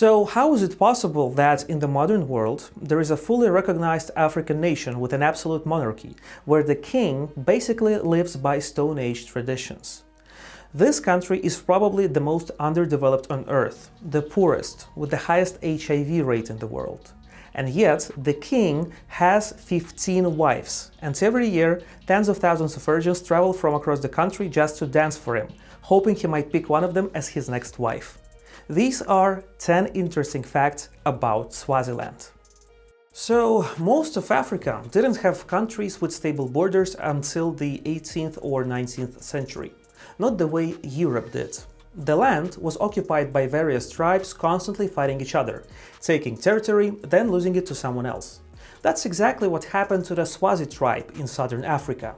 So how is it possible that in the modern world there is a fully recognized African nation with an absolute monarchy, where the king basically lives by Stone Age traditions? This country is probably the most underdeveloped on Earth, the poorest, with the highest HIV rate in the world. And yet, the king has 15 wives, and every year tens of thousands of virgins travel from across the country just to dance for him, hoping he might pick one of them as his next wife. These are 10 interesting facts about Swaziland. So, most of Africa didn't have countries with stable borders until the 18th or 19th century, not the way Europe did. The land was occupied by various tribes constantly fighting each other, taking territory, then losing it to someone else. That's exactly what happened to the Swazi tribe in southern Africa.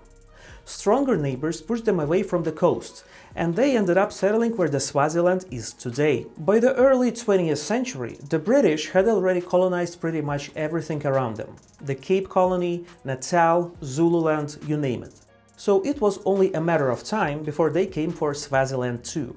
Stronger neighbors pushed them away from the coast, and they ended up settling where the Swaziland is today. By the early 20th century, the British had already colonized pretty much everything around them. The Cape Colony, Natal, Zululand, you name it. So it was only a matter of time before they came for Swaziland too.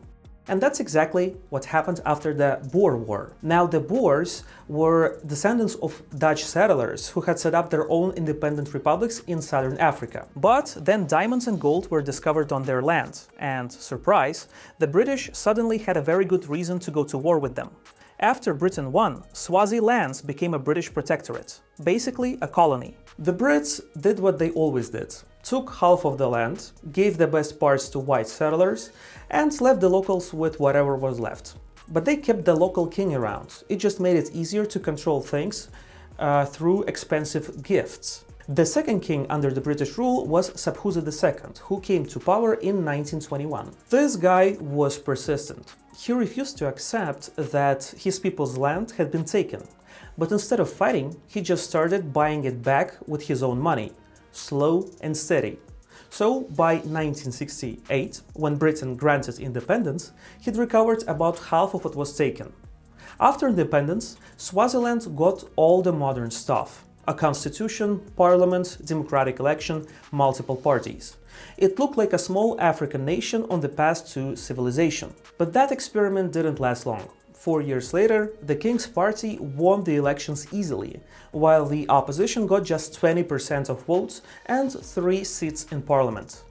And that's exactly what happened after the Boer War. Now, the Boers were descendants of Dutch settlers who had set up their own independent republics in southern Africa. But then diamonds and gold were discovered on their land, and, surprise, the British suddenly had a very good reason to go to war with them. After Britain won, Swaziland became a British protectorate, basically a colony. The Brits did what they always did. Took half of the land, gave the best parts to white settlers, and left the locals with whatever was left. But they kept the local king around. It just made it easier to control things through expensive gifts. The second king under the British rule was Sabhuza II, who came to power in 1921. This guy was persistent. He refused to accept that his people's land had been taken. But instead of fighting, he just started buying it back with his own money. Slow and steady. So, by 1968, when Britain granted independence, he'd recovered about half of what was taken. After independence, Swaziland got all the modern stuff: a constitution, parliament, democratic election, multiple parties. It looked like a small African nation on the path to civilization. But that experiment didn't last long. 4 years later, the King's party won the elections easily, while the opposition got just 20% of votes and 3 seats in parliament.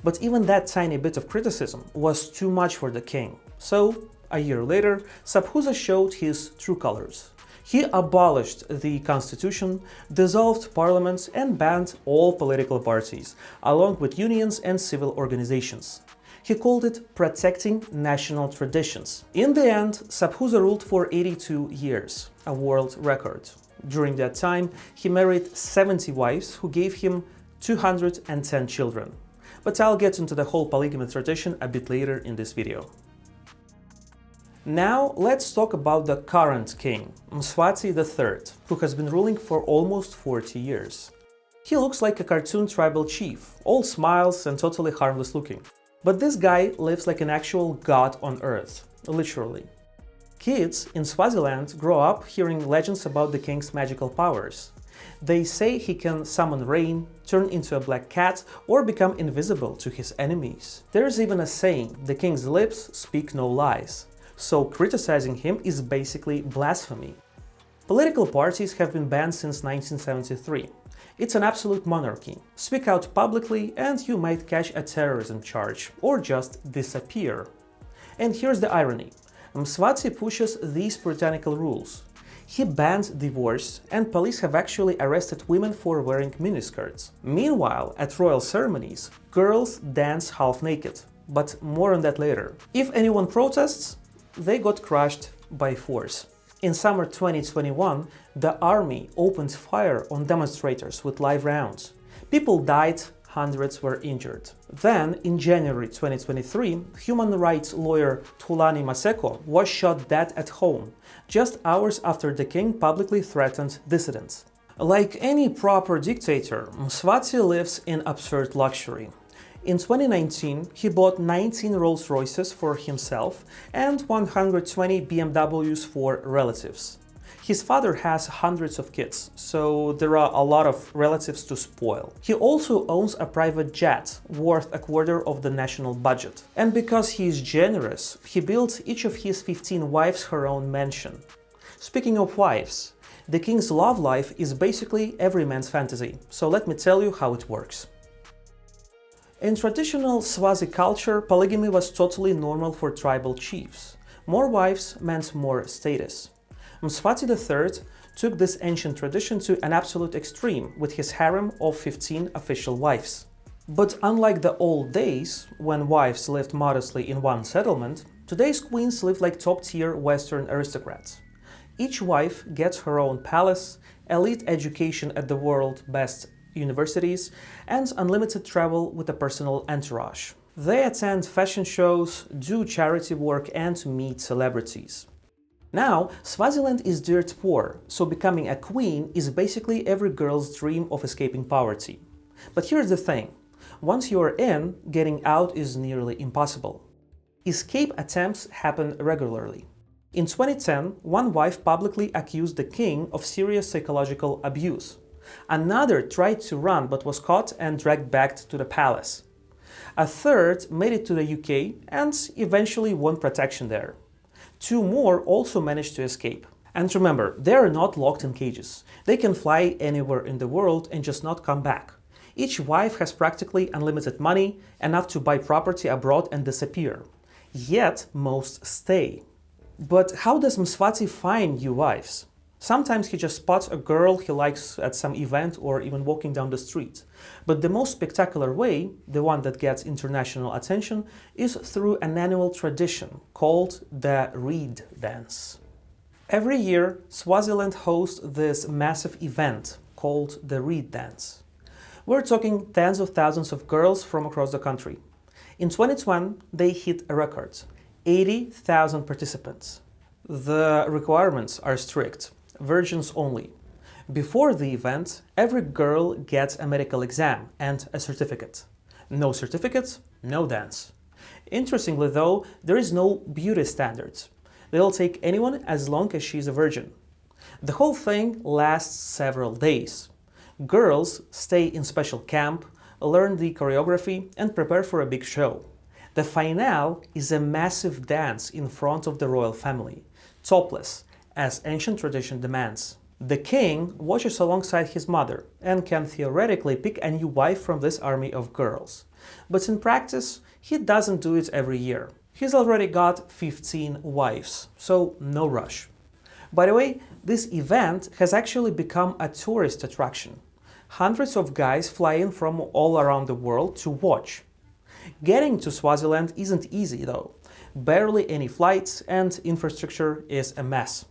But even that tiny bit of criticism was too much for the king. So, a year later, Sabhuza showed his true colors. He abolished the constitution, dissolved parliament, and banned all political parties, along with unions and civil organizations. He called it protecting national traditions. In the end, Sabhuza ruled for 82 years, a world record. During that time, he married 70 wives who gave him 210 children. But I'll get into the whole polygamy tradition a bit later in this video. Now let's talk about the current king, Mswati III, who has been ruling for almost 40 years. He looks like a cartoon tribal chief, all smiles and totally harmless looking. But this guy lives like an actual god on earth, literally. Kids in Swaziland grow up hearing legends about the king's magical powers. They say he can summon rain, turn into a black cat, or become invisible to his enemies. There's even a saying, the king's lips speak no lies. So criticizing him is basically blasphemy. Political parties have been banned since 1973. It's an absolute monarchy. Speak out publicly and you might catch a terrorism charge, or just disappear. And here's the irony. Mswati pushes these puritanical rules. He banned divorce, and police have actually arrested women for wearing miniskirts. Meanwhile, at royal ceremonies, girls dance half naked. But more on that later. If anyone protests, they got crushed by force. In summer 2021, the army opened fire on demonstrators with live rounds. People died, hundreds were injured. Then, in January 2023, human rights lawyer Thulani Maseko was shot dead at home, just hours after the king publicly threatened dissidents. Like any proper dictator, Mswati lives in absurd luxury. In 2019, he bought 19 Rolls-Royces for himself and 120 BMWs for relatives. His father has hundreds of kids, so there are a lot of relatives to spoil. He also owns a private jet worth a quarter of the national budget. And because he is generous, he built each of his 15 wives her own mansion. Speaking of wives, the king's love life is basically every man's fantasy, so let me tell you how it works. In traditional Swazi culture, polygamy was totally normal for tribal chiefs. More wives meant more status. Mswati III took this ancient tradition to an absolute extreme with his harem of 15 official wives. But unlike the old days, when wives lived modestly in one settlement, today's queens live like top-tier Western aristocrats. Each wife gets her own palace, elite education at the world's best universities, and unlimited travel with a personal entourage. They attend fashion shows, do charity work, and meet celebrities. Now, Swaziland is dirt poor, so becoming a queen is basically every girl's dream of escaping poverty. But here's the thing. Once you are in, getting out is nearly impossible. Escape attempts happen regularly. In 2010, one wife publicly accused the king of serious psychological abuse. Another tried to run but was caught and dragged back to the palace. A third made it to the UK and eventually won protection there. 2 more also managed to escape. And remember, they are not locked in cages. They can fly anywhere in the world and just not come back. Each wife has practically unlimited money, enough to buy property abroad and disappear. Yet, most stay. But how does Mswati find new wives? Sometimes he just spots a girl he likes at some event or even walking down the street. But the most spectacular way, the one that gets international attention, is through an annual tradition called the reed dance. Every year, Swaziland hosts this massive event called the reed dance. We're talking tens of thousands of girls from across the country. In 2021, they hit a record. 80,000 participants. The requirements are strict, virgins only. Before the event, every girl gets a medical exam and a certificate. No certificate, no dance. Interestingly though, there is no beauty standards. They'll take anyone as long as she's a virgin. The whole thing lasts several days. Girls stay in special camp, learn the choreography and prepare for a big show. The finale is a massive dance in front of the royal family, topless, as ancient tradition demands. The king watches alongside his mother and can theoretically pick a new wife from this army of girls. But in practice, he doesn't do it every year. He's already got 15 wives, so no rush. By the way, this event has actually become a tourist attraction. Hundreds of guys fly in from all around the world to watch. Getting to Swaziland isn't easy though. Barely any flights and infrastructure is a mess.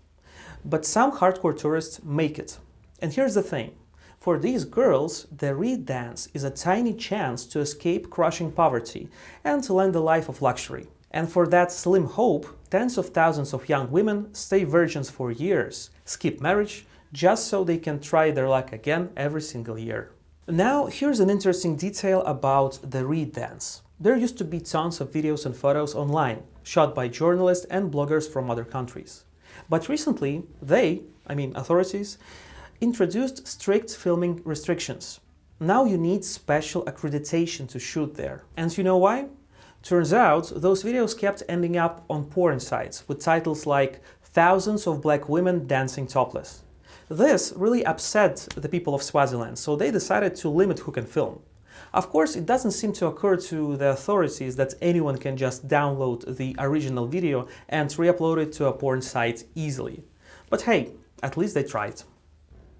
But some hardcore tourists make it. And here's the thing. For these girls, the reed dance is a tiny chance to escape crushing poverty and to land a life of luxury. And for that slim hope, tens of thousands of young women stay virgins for years, skip marriage, just so they can try their luck again every single year. Now, here's an interesting detail about the reed dance. There used to be tons of videos and photos online, shot by journalists and bloggers from other countries. But recently, authorities, introduced strict filming restrictions. Now you need special accreditation to shoot there. And you know why? Turns out, those videos kept ending up on porn sites with titles like "Thousands of Black Women Dancing Topless." This really upset the people of Swaziland, so they decided to limit who can film. Of course, it doesn't seem to occur to the authorities that anyone can just download the original video and re-upload it to a porn site easily. But hey, at least they tried.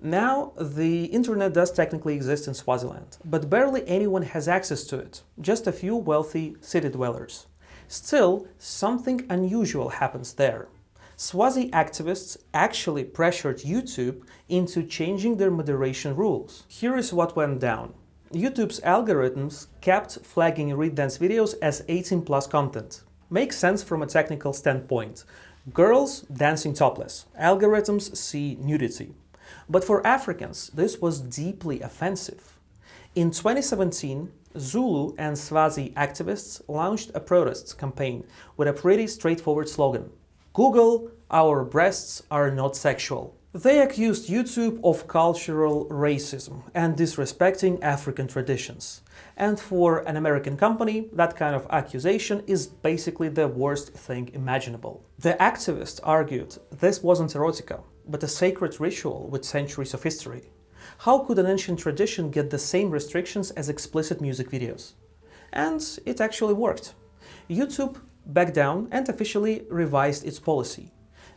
Now, the internet does technically exist in Swaziland, but barely anyone has access to it, just a few wealthy city dwellers. Still, something unusual happens there. Swazi activists actually pressured YouTube into changing their moderation rules. Here is what went down. YouTube's algorithms kept flagging reed dance videos as 18+ content. Makes sense from a technical standpoint. Girls dancing topless. Algorithms see nudity. But for Africans, this was deeply offensive. In 2017, Zulu and Swazi activists launched a protest campaign with a pretty straightforward slogan. Google our breasts are not sexual. They accused YouTube of cultural racism and disrespecting African traditions. And for an American company, that kind of accusation is basically the worst thing imaginable. The activists argued this wasn't erotica, but a sacred ritual with centuries of history. How could an ancient tradition get the same restrictions as explicit music videos? And it actually worked. YouTube backed down and officially revised its policy.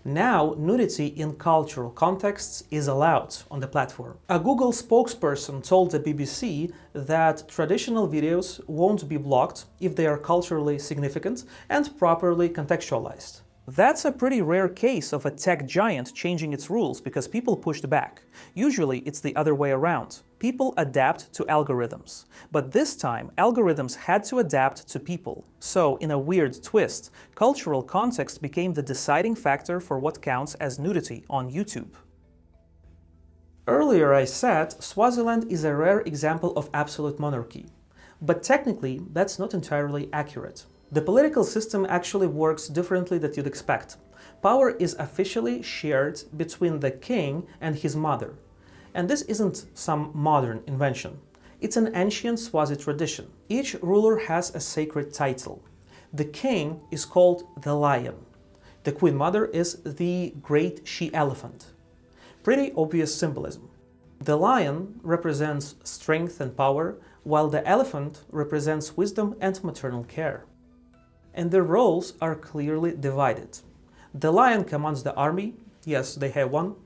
Now, nudity in cultural contexts is allowed on the platform. A Google spokesperson told the BBC that traditional videos won't be blocked if they are culturally significant and properly contextualized. That's a pretty rare case of a tech giant changing its rules because people pushed back. Usually it's the other way around. People adapt to algorithms. But this time, algorithms had to adapt to people. So, in a weird twist, cultural context became the deciding factor for what counts as nudity on YouTube. Earlier I said Swaziland is a rare example of absolute monarchy. But technically, that's not entirely accurate. The political system actually works differently than you'd expect. Power is officially shared between the king and his mother. And this isn't some modern invention. It's an ancient Swazi tradition. Each ruler has a sacred title. The king is called the lion. The queen mother is the great she-elephant. Pretty obvious symbolism. The lion represents strength and power, while the elephant represents wisdom and maternal care. And their roles are clearly divided. The lion commands the army, yes, they have one,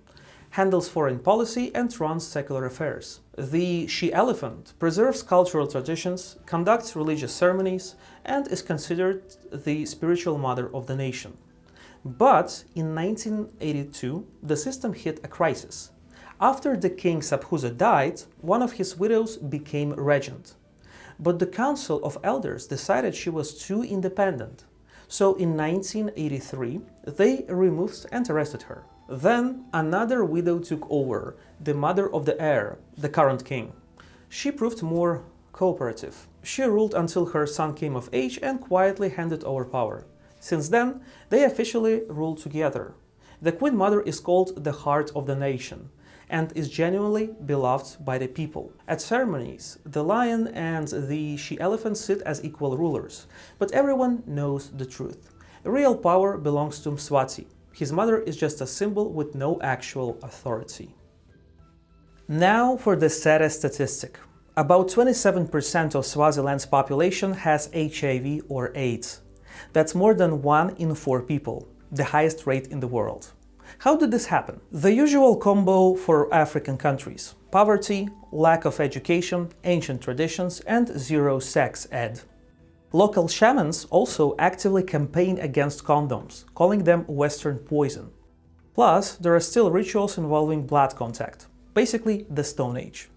handles foreign policy and runs secular affairs. The she-elephant preserves cultural traditions, conducts religious ceremonies, and is considered the spiritual mother of the nation. But in 1982, the system hit a crisis. After the king Sabhuza died, one of his widows became regent. But the Council of Elders decided she was too independent. So in 1983, they removed and arrested her. Then another widow took over, the mother of the heir, the current king. She proved more cooperative. She ruled until her son came of age and quietly handed over power. Since then, they officially rule together. The Queen Mother is called the heart of the nation and is genuinely beloved by the people. At ceremonies, the lion and the she-elephant sit as equal rulers, but everyone knows the truth. Real power belongs to Mswati. His mother is just a symbol with no actual authority. Now for the saddest statistic. About 27% of Swaziland's population has HIV or AIDS. That's more than 1 in 4 people, the highest rate in the world. How did this happen? The usual combo for African countries: poverty, lack of education, ancient traditions, and zero sex ed. Local shamans also actively campaign against condoms, calling them Western poison. Plus, there are still rituals involving blood contact, basically the Stone Age.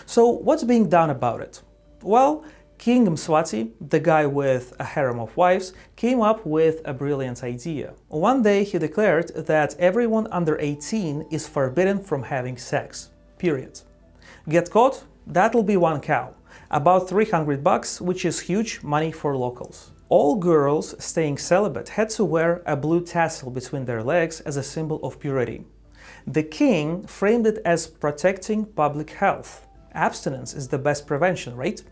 So what's being done about it? Well, King Mswati, the guy with a harem of wives, came up with a brilliant idea. One day he declared that everyone under 18 is forbidden from having sex. Period. Get caught? That'll be 1 cow. About $300, which is huge money for locals. All girls staying celibate had to wear a blue tassel between their legs as a symbol of purity. The king framed it as protecting public health. Abstinence is the best prevention, right?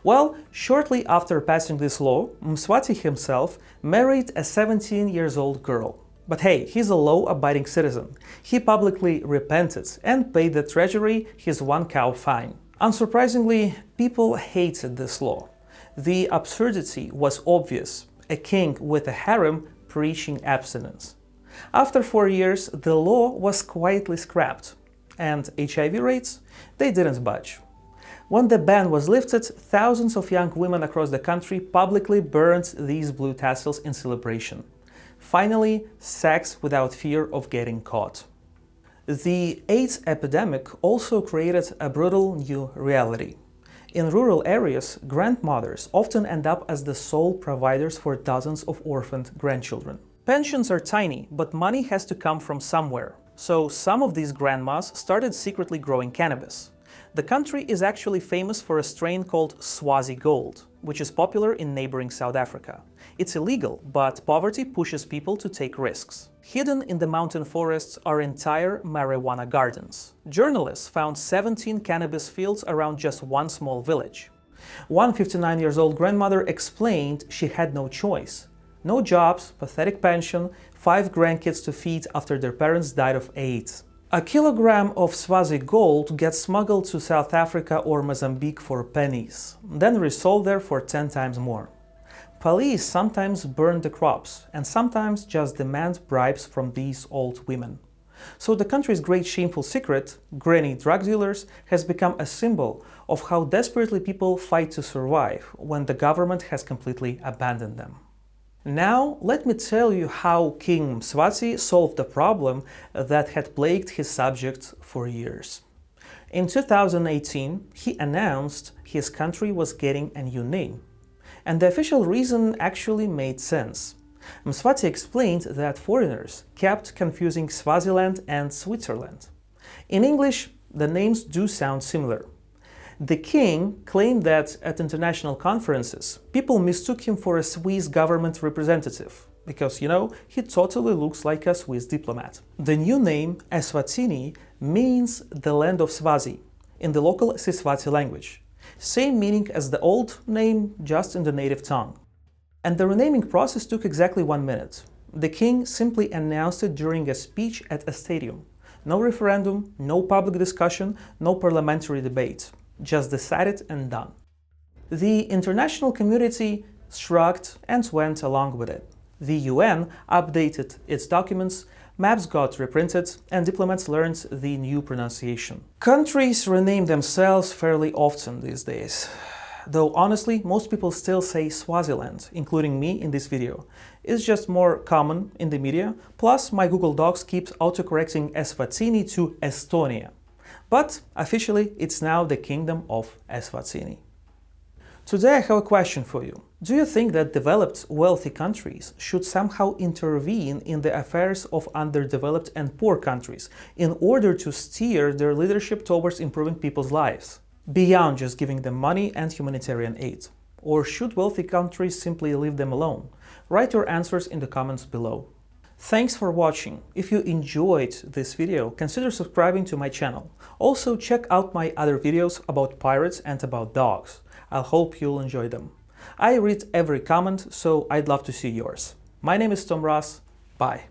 Well, shortly after passing this law, Mswati himself married a 17-year-old girl. But hey, he's a law-abiding citizen. He publicly repented and paid the treasury his 1 cow fine. Unsurprisingly, people hated this law. The absurdity was obvious: a king with a harem preaching abstinence. After 4 years, the law was quietly scrapped. And HIV rates? They didn't budge. When the ban was lifted, thousands of young women across the country publicly burned these blue tassels in celebration. Finally, sex without fear of getting caught. The AIDS epidemic also created a brutal new reality. In rural areas, grandmothers often end up as the sole providers for dozens of orphaned grandchildren. Pensions are tiny, but money has to come from somewhere. So some of these grandmas started secretly growing cannabis. The country is actually famous for a strain called Swazi Gold. which is popular in neighboring South Africa. It's illegal, but poverty pushes people to take risks. Hidden in the mountain forests are entire marijuana gardens. Journalists found 17 cannabis fields around just one small village. One 59-year-old grandmother explained she had no choice. No jobs, pathetic pension, 5 grandkids to feed after their parents died of AIDS. A kilogram of Swazi gold gets smuggled to South Africa or Mozambique for pennies, then resold there for 10 times more. Police sometimes burn the crops and sometimes just demand bribes from these old women. So the country's great shameful secret, granny drug dealers, has become a symbol of how desperately people fight to survive when the government has completely abandoned them. Now, let me tell you how King Mswati solved the problem that had plagued his subjects for years. In 2018, he announced his country was getting a new name. And the official reason actually made sense. Mswati explained that foreigners kept confusing Swaziland and Switzerland. In English, the names do sound similar. The king claimed that at international conferences, people mistook him for a Swiss government representative, because, he totally looks like a Swiss diplomat. The new name, Eswatini, means the land of Swazi, in the local Siswati language. Same meaning as the old name, just in the native tongue. And the renaming process took exactly 1 minute. The king simply announced it during a speech at a stadium. No referendum, no public discussion, no parliamentary debate. Just decided and done. The international community shrugged and went along with it. The UN updated its documents, maps got reprinted, and diplomats learned the new pronunciation. Countries rename themselves fairly often these days. Though honestly, most people still say Swaziland, including me in this video. It's just more common in the media, plus my Google Docs keeps autocorrecting Eswatini to Estonia. But officially, it's now the Kingdom of Eswatini. Today I have a question for you. Do you think that developed, wealthy countries should somehow intervene in the affairs of underdeveloped and poor countries in order to steer their leadership towards improving people's lives, beyond just giving them money and humanitarian aid? Or should wealthy countries simply leave them alone? Write your answers in the comments below. Thanks for watching. If you enjoyed this video, consider subscribing to my channel. Also, check out my other videos about pirates and about dogs. I hope you'll enjoy them. I read every comment, so I'd love to see yours. My name is Tom Ross. Bye.